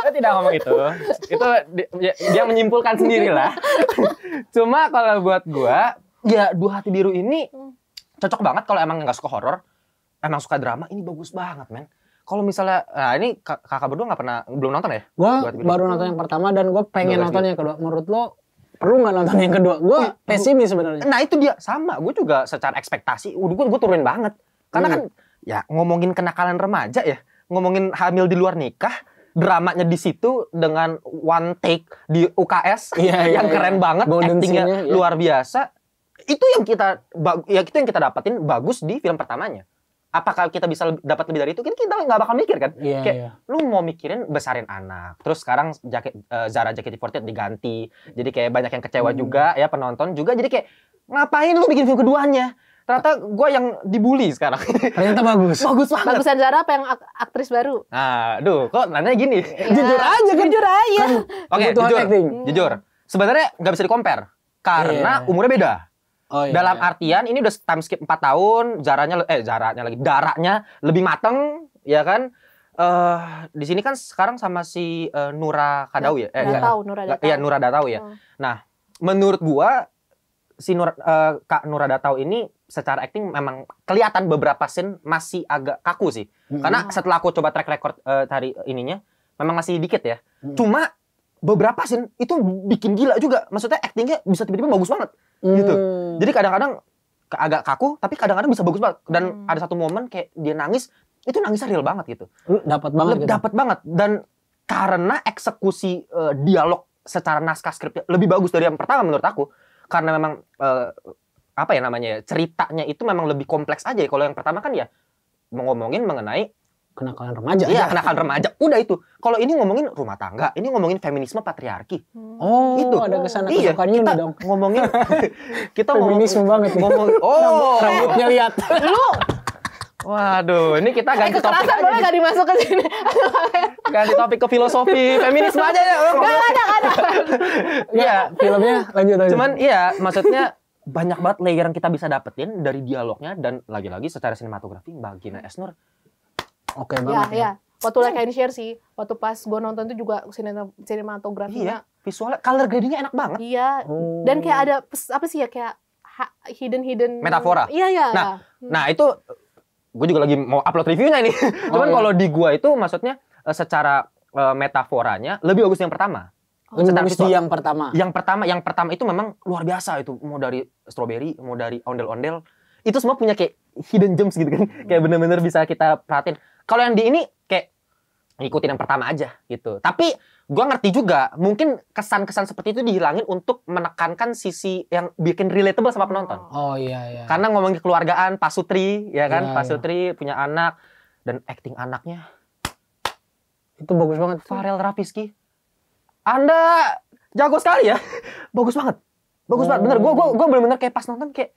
Saya tidak ngomong itu. Itu dia menyimpulkan sendiri lah. Cuma kalau buat gua, ya Dua Hati Biru ini cocok banget kalau emang nggak suka horor, emang suka drama, ini bagus banget, men. Kalau misalnya, nah ini kakak berdua belum nonton ya? Gue Dua Hati Biru. baru nonton yang pertama dan gue pengen Dua Hati nonton yang kedua. Menurut lo perlu nggak nonton yang kedua? Gue pesimis sebenarnya. Nah itu dia, sama. Gue juga secara ekspektasi, gue turunin banget. Karena kan, ya ngomongin kenakalan remaja ya, ngomongin hamil di luar nikah, dramanya di situ dengan one take di UKS yang keren banget, Golden actingnya scene-nya, iya. luar biasa. Itu yang kita dapetin bagus di film pertamanya. Apakah kita bisa dapat lebih dari itu? Kita nggak bakal mikir kan. Iya, Kayak iya. lu mau mikirin besarin anak. Terus sekarang Zara JKT48 diganti. Jadi kayak banyak yang kecewa juga ya, penonton juga. Jadi kayak ngapain lu bikin film keduanya? Ternyata gue yang dibully sekarang. Ternyata bagus. Bagus banget. Bagusan Zara apa yang aktris baru? Nah, aduh, kok nanya gini? Jujur aja kan. Jujur aja. Oke, Kebutuhan jujur. acting. Jujur. Sebenarnya nggak bisa di-compare. Karena Iya. umurnya beda. Oh, iya. Dalam artian ini udah time skip 4 tahun, Daranya lebih mateng, ya kan? Di sini kan sekarang sama si Nura Kadau ya? Nura Datau. Iya, Nura Datau ya. Nah, menurut gua si Kak Nura Datau ini secara acting memang kelihatan beberapa scene masih agak kaku sih. Karena setelah aku coba track record hari ininya, memang masih dikit ya. Cuma beberapa scene itu bikin gila juga. Maksudnya actingnya bisa tiba-tiba bagus banget gitu. Jadi kadang-kadang agak kaku, tapi kadang-kadang bisa bagus banget. Dan ada satu momen kayak dia nangis, itu nangisnya real banget gitu. Lu dapat banget gitu. Dapat banget. Dan karena eksekusi dialog secara naskah skripnya lebih bagus dari yang pertama menurut aku. Karena memang apa ya namanya ya, ceritanya itu memang lebih kompleks aja. Kalau yang pertama kan ya ngomongin mengenai Kenakalan remaja. iya, kenakalan remaja. Udah itu. Kalau ini ngomongin rumah tangga, ini ngomongin feminisme patriarki. Oh, Itu. ada kesana Iya, kesukaan Yuni kita dong. ngomongin kita Feminisme banget nih. ngomong Rambutnya lihat. Lu waduh, ini kita ganti topik kekerasan aja. boleh nggak dimasuk ke sini? Ganti topik ke filosofi feminisme aja ya. Nggak ada. Iya, Filmnya lanjut aja. cuman iya, maksudnya banyak banget layer yang kita bisa dapetin dari dialognya dan lagi-lagi secara sinematografi Mbak Gina Esnur. Oke Ya, banget. ya. Waktu like and share sih, waktu pas gue nonton itu juga sinematografinya Visualnya, color gradingnya enak banget. Iya. Oh. Dan kayak ada apa sih ya kayak hidden Metafora. Iya. Nah itu gue juga lagi mau upload reviewnya nih. Cuman iya. kalau di gua itu maksudnya secara metaforanya lebih bagus yang pertama. Lebih Secara bagus visual. di yang pertama. Yang pertama itu memang luar biasa itu. Mau dari strawberry, mau dari ondel-ondel. Itu semua punya kayak hidden gems gitu kan. Kayak bener-bener bisa kita perhatiin. Kalau yang di ini kayak ngikutin yang pertama aja gitu. Tapi gua ngerti juga mungkin kesan-kesan seperti itu dihilangin untuk menekankan sisi yang bikin relatable sama penonton. Oh iya. Karena ngomongin keluargaan, Pak Sutri, ya kan? Iya, Pak Sutri punya anak dan acting anaknya Itu bagus banget. Farel Rafiski. Anda jago sekali ya. Bagus banget. Bagus banget. Bener, gua bener-bener kayak pas nonton kayak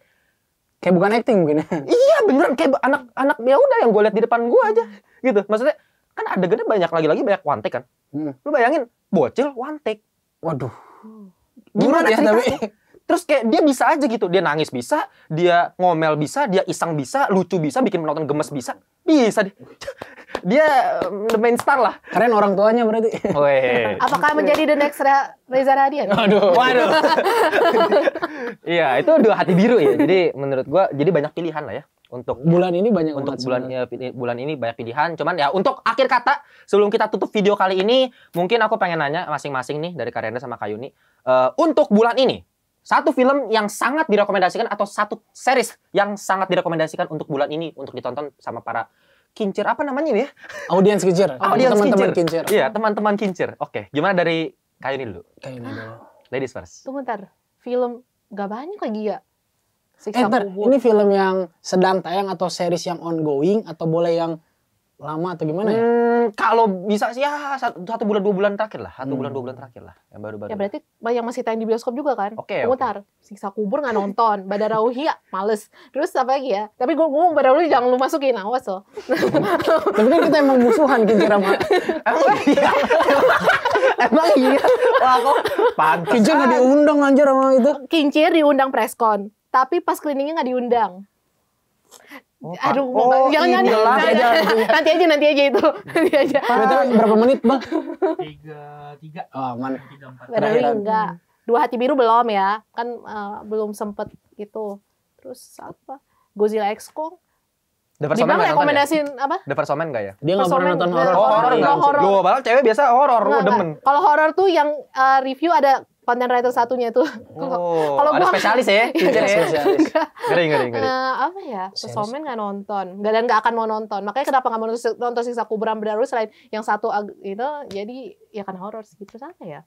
bukan acting mungkin. iya beneran kayak anak ya udah yang gue lihat di depan gue aja gitu. Maksudnya kan adegannya banyak banyak one take kan. Lu bayangin bocil one take. Waduh. Gimana ya, ceritanya? tapi Terus kayak dia bisa aja gitu. Dia nangis bisa, dia ngomel bisa, dia iseng bisa, lucu bisa, bikin penonton gemes bisa. Bisa dia the main star lah. keren orang tuanya berarti. Weh. Apakah menjadi the next Reza Radian? Waduh. Iya, itu dua hati biru ya. Jadi menurut gua jadi banyak pilihan lah ya untuk Bulan ini banyak untuk banget bulan ini banyak pilihan. Cuman ya untuk akhir kata sebelum kita tutup video kali ini, mungkin aku pengen nanya masing-masing nih dari Kak Rendra sama Kak Yuni. Untuk bulan ini, satu film yang sangat direkomendasikan atau satu series yang sangat direkomendasikan untuk bulan ini untuk ditonton sama para kincir apa namanya ini ya? Audiens kincir. Teman-teman kincir. Iya, teman-teman kincir. Oke, gimana dari Kak Yuni dulu? Kayak ini dulu. Ladies first. Tunggu ntar, film gak banyak lagi ya? Siksa Ntar, Kubur. ini film yang sedang tayang atau series yang ongoing atau boleh yang lama atau gimana ya? Kalau bisa sih ya satu bulan 2 bulan terakhir lah, 1 bulan 2 bulan terakhir lah, yang baru-baru. Ya berarti yang masih tayang di bioskop juga kan? Oke, Tunggu ntar, Siksa Kubur nggak nonton, Badara Uhiya males. Terus apa lagi ya? Tapi gue ngomong Badara Uhiya jangan lu masukin, awas loh. Tapi kan kita emang musuhan kincir sama Emang iya. Emang iya. Wah, kok pantas. kincir nggak diundang anjir sama itu. Kincir diundang preskon, tapi pas screeningnya nggak diundang. Aduh, jangan. Nanti aja itu. Nanti aja. Berarti berapa menit bang? 3. Oh man. 3-4. Badara Uhiya enggak. Dua Hati Biru belum ya, kan belum sempet gitu. Terus apa? Godzilla X Kong. The First Man Dibilang nggak nonton ya? rekomendasiin apa? The First Man nggak ya? Dia nggak pernah nonton horor. Oh, horor Nggak horor. Loh, padahal cewek biasa horor, lu Nggak. demen. Kalau horor tuh yang review ada content writer satunya tuh. Oh, Kalau ada gua- spesialis ya? Kincir ya? Spesialis. Ngeri. Apa ya? Somen nggak nonton, dan nggak akan mau nonton. Makanya kenapa nggak mau nonton Siksa Kubur Badara Uhiya selain yang satu itu, jadi ya kan horor sih. Terus apa ya?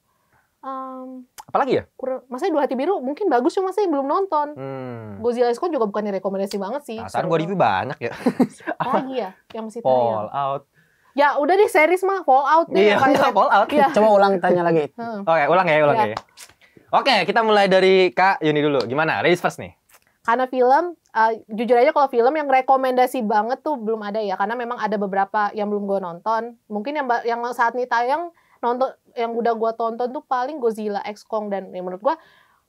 Apalagi ya? Masanya Dua Hati Biru mungkin bagus cuma saya belum nonton. Godzilla X Kong juga bukan rekomendasi banget sih. Perasaan gue review banyak ya. Apa lagi ya yang masih tayang? Fallout. Ya udah deh series mah Fallout deh. Iya, yang paling- Fallout. Iya. Coba ulang tanya lagi. Oke, ulang ya. Iya. Oke, kita mulai dari Kak Yuni dulu. Gimana? Ladies first nih. Karena film, jujur aja kalau film yang rekomendasi banget tuh belum ada ya. Karena memang ada beberapa yang belum gue nonton. Mungkin yang saat ini tayang, nonton yang udah gue tonton tuh paling Godzilla X Kong. Dan ya menurut gue,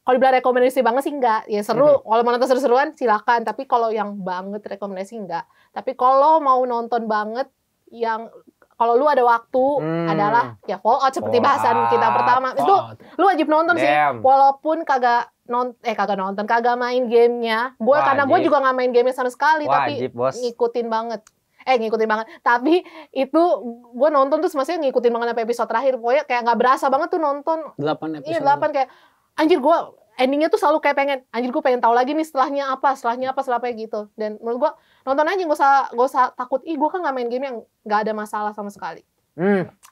kalau dibilang rekomendasi banget sih enggak. Ya seru, kalau mau nonton seru-seruan silakan. Tapi kalau yang banget rekomendasi enggak. Tapi kalau mau nonton banget, yang kalau lu ada waktu adalah ya Fallout seperti bahasan kita pertama. Itu lu wajib nonton sih. Damn. Walaupun kagak nonton, kagak main gamenya. Karena gue Wajib. juga nggak main gamenya sama sekali, tapi Wajib, bos. ngikutin banget. Tapi itu gue nonton tuh maksudnya ngikutin banget sampai episode terakhir. Pokoknya kayak nggak berasa banget tuh nonton. 8 episode. Iya 8 kayak anjir gue endingnya tuh selalu kayak anjir gue pengen tahu lagi nih setelahnya apa gitu. Dan menurut gue nonton aja gak usah takut. Gue kan nggak main game yang nggak ada masalah sama sekali.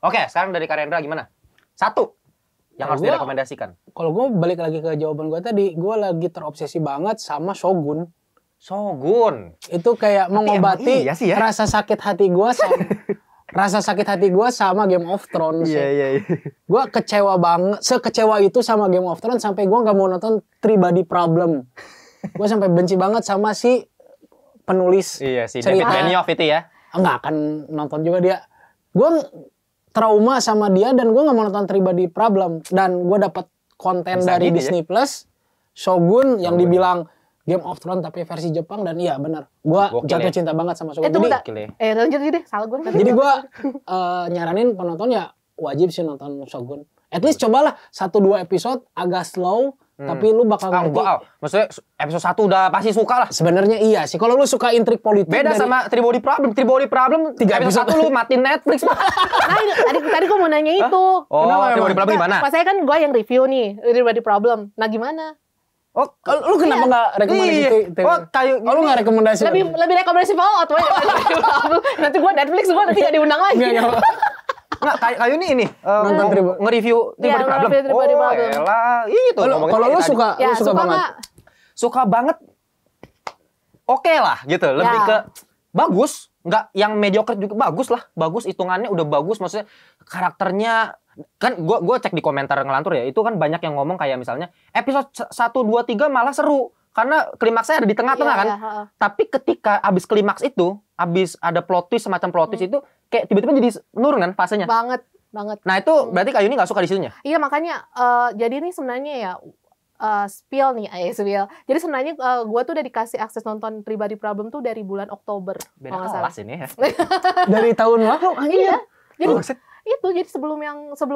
Oke, sekarang dari Kak Rendra gimana? Satu yang harus Gua- direkomendasikan. Kalau gue balik lagi ke jawaban gue tadi, gue lagi terobsesi banget sama Shogun. Shogun. Itu kayak mengobati emang iya sih ya. rasa sakit hati gue sama Game of Thrones. Iya. Gue kecewa banget, sekecewa itu sama Game of Thrones sampai gue nggak mau nonton Three Body Problem. Gue sampai benci banget sama si penulis Iya sih, cerita. David Benioff itu ya. Nggak akan nonton juga dia. Gue trauma sama dia dan gue nggak mau nonton Three Body Problem. Dan gue dapat konten Bisa dari gini Disney Plus, Shogun yang dibilang Game of Thrones tapi versi Jepang, dan iya benar. Gue Gokil jatuh ya. cinta banget sama Shogun. Tunggu Jadi, lanjut deh, salah gue. jadi gue nyaranin penonton ya wajib sih nonton Shogun. At least cobalah 1-2 episode agak slow, tapi lu bakal ngerti. Maksudnya episode 1 udah pasti suka lah. Sebenarnya iya sih. Kalau lu suka intrik politik Beda sama Tribody Problem. Tribody Problem 3 episode 1 lu matiin Netflix. Nah, tadi gue mau nanya itu. Oh, Tribody Problem gimana? Pas saya kan gue yang review nih, Tribody Problem. Nah, gimana? Oh, lu kenapa nggak rekomendasi itu? Lu nggak rekomendasi? Lebih rekomendasi Fallout weh. Nanti gue Netflix gue nanti gak diundang lagi. Nggak, kayu ini nonton nge-review Tribody Problem. Tribody Problem. Elah, itu. Kalau lu suka, Ya, lu suka banget. Suka banget. Oke lah gitu, lebih ke bagus, nggak yang mediocre juga bagus lah. Bagus, hitungannya udah bagus, maksudnya karakternya kan gua cek di komentar ngelantur ya, itu kan banyak yang ngomong kayak misalnya episode 1 2 3 malah seru karena klimaksnya ada di tengah-tengah kan. Tapi ketika abis klimaks itu, abis ada plot twist semacam plot twist itu kayak tiba-tiba jadi menurun kan fasenya. Banget. Nah, itu berarti Kayu ini nggak suka di situnya. Iya, makanya jadi ini sebenarnya ya spill nih, spill. Jadi sebenarnya gue tuh udah dikasih akses nonton Tribody Problem tuh dari bulan Oktober. Beda kelas ini ya. Dari tahun lalu. Iya. Jadi Oh, sebelum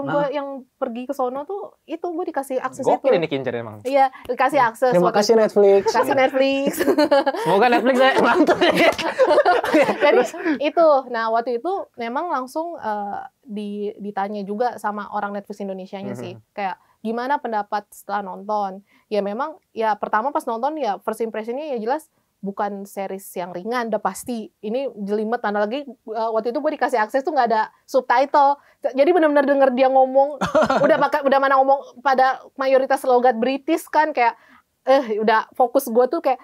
gue yang pergi ke sono tuh itu gue dikasih akses itu. Gokil ini Kincer emang. Iya, dikasih akses. Terima kasih Netflix. Kasih Netflix. Semoga Netflix saya nonton ya. Jadi itu, nah waktu itu memang langsung ditanya juga sama orang Netflix Indonesianya sih, kayak gimana pendapat setelah nonton. Ya memang, ya pertama pas nonton ya first impressionnya ya jelas bukan series yang ringan, udah pasti. Ini jelimet, tanda lagi waktu itu gue dikasih akses tuh nggak ada subtitle. Jadi benar-benar denger dia ngomong, udah mana ngomong pada mayoritas logat British kan, kayak udah fokus gue tuh kayak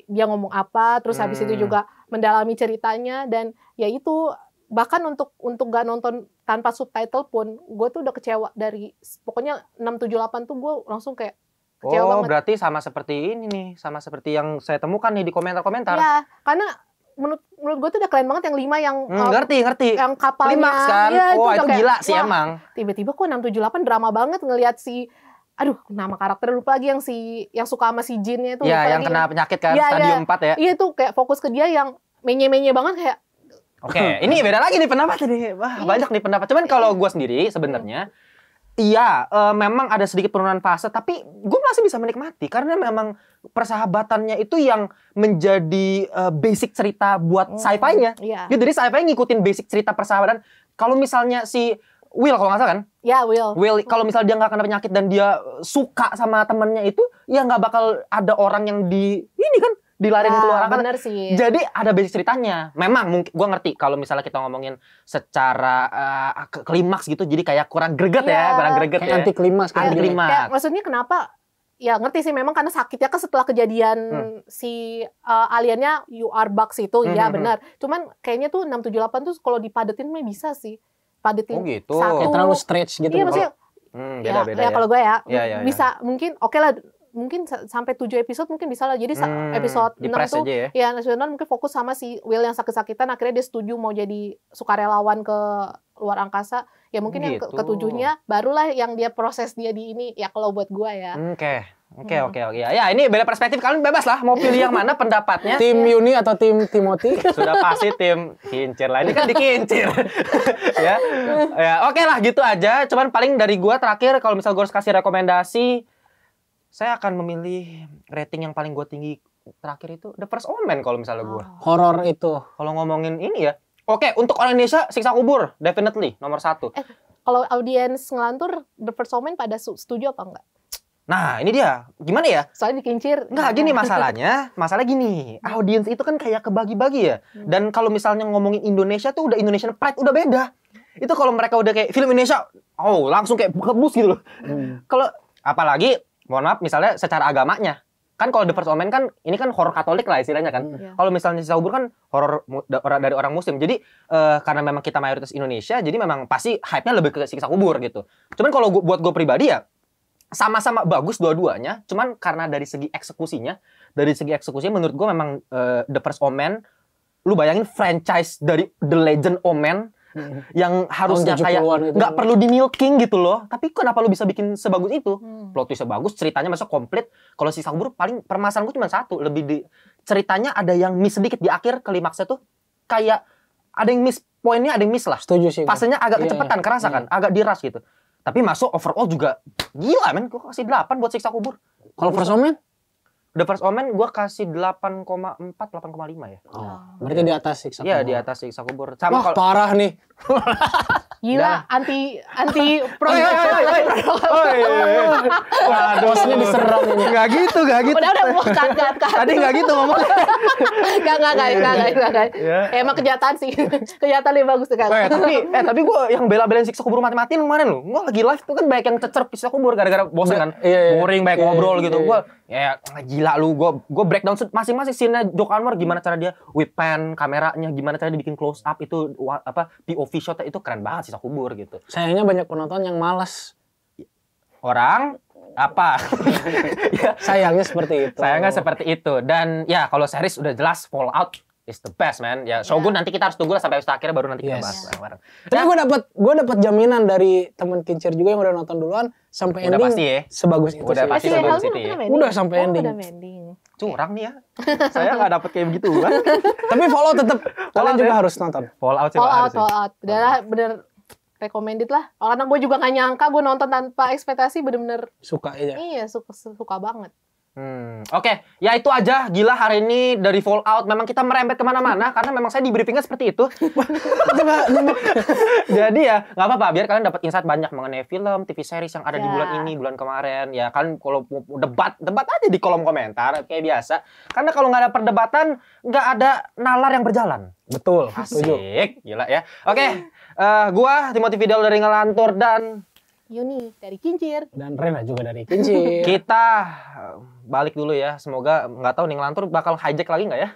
dia ngomong apa, terus habis itu juga mendalami ceritanya, dan ya itu bahkan untuk gak nonton tanpa subtitle pun gue tuh udah kecewa dari pokoknya 678 tuh gue langsung kayak kecewa banget. Berarti sama seperti ini nih, sama seperti yang saya temukan nih di komentar-komentar. Iya, karena menurut gue tuh udah keren banget yang 5 yang ngerti. Yang kapalnya. Klimaks kan. Ya, itu gila sih emang. Tiba-tiba kok 678 drama banget ngelihat si nama karakter lupa lagi yang suka sama si Jinnya itu. Iya, yang kena penyakit kan, stadium 4 ya. Iya tuh kayak fokus ke dia yang menye-menye banget kayak. Oke, ini beda lagi nih pendapat nih. Wah, banyak nih pendapat. Cuman kalau gue sendiri sebenarnya iya, memang ada sedikit penurunan fase, tapi gue masih bisa menikmati karena memang persahabatannya itu yang menjadi basic cerita buat sci-fi-nya. Iya. Jadi sci-fi ngikutin basic cerita persahabatan. Kalau misalnya si Will kalau nggak salah kan? Ya, Will. Kalau misalnya dia nggak kena penyakit dan dia suka sama temennya itu, ya nggak bakal ada orang yang dilarin keluar. Bener sih. Jadi ada basic ceritanya. Memang mungkin gue ngerti kalau misalnya kita ngomongin secara klimaks gitu, jadi kayak kurang greget ya, kurang greget kayak ya. anti klimaks. Kayak maksudnya kenapa? Ya ngerti sih memang karena sakitnya kan setelah kejadian si aliennya You Are Bugs itu, ya benar. Cuman kayaknya tuh 678 tuh kalau dipadetin mah bisa sih. Padetin gitu. satu. Kayak terlalu stretch gitu. Iya maksudnya. Beda-beda ya. Kalau gue Ya. bisa mungkin oke lah. Mungkin sampai 7 episode mungkin bisa lah. Jadi episode 6 tuh ya nasional mungkin fokus sama si Will yang sakit-sakitan, akhirnya dia setuju mau jadi sukarelawan ke luar angkasa. Ya mungkin yang ketujuhnya barulah yang dia proses dia di ini ya kalau buat gua ya. Oke. Ya, ini beda perspektif, kalian bebas lah mau pilih yang mana pendapatnya. Tim Yuni atau tim Timothy? Sudah pasti tim Kincir lah. Ini kan dikincir. Ya, oke lah gitu aja. Cuman paling dari gua terakhir kalau misal gua harus kasih rekomendasi, saya akan memilih rating yang paling gue tinggi terakhir itu The First Omen kalau misalnya gue. Horor itu. Kalau ngomongin ini ya. Oke, untuk orang Indonesia Siksa Kubur definitely nomor 1. Kalau audiens ngelantur The First Omen pada setuju apa enggak? Nah, ini dia. Gimana ya? Soalnya dikincir. Enggak, gini masalahnya. Masalah gini, audiens itu kan kayak kebagi-bagi ya. Dan kalau misalnya ngomongin Indonesia tuh udah Indonesian pride udah beda. Itu kalau mereka udah kayak film Indonesia, langsung kayak kebus gitu loh. Kalau apalagi mohon maaf, misalnya secara agamanya. Kan kalau The First Omen kan, ini kan horor Katolik lah istilahnya kan. Kalau misalnya Siksa Kubur kan horor dari orang Muslim. Jadi, karena memang kita mayoritas Indonesia, jadi memang pasti hype-nya lebih ke Siksa Kubur gitu. Cuman kalau buat gue pribadi ya, sama-sama bagus dua-duanya. Cuman karena dari segi eksekusinya menurut gue memang The First Omen, lu bayangin franchise dari The Legend Omen, yang harusnya kayak nggak perlu di milking gitu loh, tapi kenapa lu bisa bikin sebagus itu? Plot twistnya bagus, ceritanya masa komplit. Kalau Siksa Kubur paling permasalahan gue cuma satu, lebih di ceritanya ada yang miss sedikit di akhir klimaksnya tuh, kayak ada yang miss poinnya, ada yang miss lah. Setuju sih. Fasenya agak kecepatan, kerasa kan, agak diras gitu. Tapi masuk overall juga gila men, gue kasih 8 buat Siksa Kubur. Kalau First Omen? The First Omen gue kasih 8,4, 8,5 ya. Oh, berarti di atas Siksa Iya, Kubur. di atas Siksa Kubur. Sama Wah, parah nih. Gila, anti Bosnya diserang ini. Gak gitu. Udah mau cut. Tadi gak gitu ngomongnya. Enggak. Ya. Emang kenyataan sih. Kenyataan yang bagus tuh, Kak. Tapi gue yang bela-belain Siksa Kubur mati-matiin kemarin loh. Gue lagi live tuh kan banyak yang cecer Siksa Kubur gara-gara bosan kan. Iya. Boring, banyak Iya, ngobrol gitu. iya. Gue ya gila lu. Gue breakdown masing-masing scene-nya Joko Anwar, gimana cara dia whip pan kameranya, gimana cara dia bikin close up itu POV shot itu keren banget Siksa Kubur gitu. Sayangnya banyak penonton yang malas. Orang apa? Ya, Sayangnya seperti itu. sayangnya seperti itu. Dan ya kalau series udah jelas Fallout is the best man. Ya Shogun nanti kita harus tunggu lah sampai episode akhirnya baru nanti kita Yes. bahas bareng-bareng. Tapi gue dapat jaminan dari teman Kincir juga yang udah nonton duluan sampai Udah ending pasti ya. sebagus itu Udah sih. pasti Si sebelum Helmi City ya. nontonnya mending. Udah sampai ending. Udah mending. Curang nih ya. Saya nggak dapet kayak begitu kan. Tapi Fallout tetap kalian juga ya. harus nonton. Fallout sih. Fallout. Udah bener recommended lah. Karena gue juga gak nyangka gue nonton tanpa ekspektasi, bener-bener Suka aja. iya suka banget. Oke, ya itu aja. Gila hari ini dari Fallout. Memang kita merembet kemana-mana karena memang saya di briefingnya seperti itu. Jadi ya nggak apa-apa. Biar kalian dapat insight banyak mengenai film, TV series yang ada di Ya. bulan ini, bulan kemarin. Ya kan kalau mau debat aja di kolom komentar kayak biasa. Karena kalau nggak ada perdebatan, nggak ada nalar yang berjalan. Betul. Setuju. Asik, gila ya. Oke, gua Timothy Fidel dari Ngelantur dan Yuni dari Kincir. Dan Rena juga dari Kincir. kita balik dulu ya. Semoga nggak tahu nih Ngelantur bakal hijack lagi nggak ya?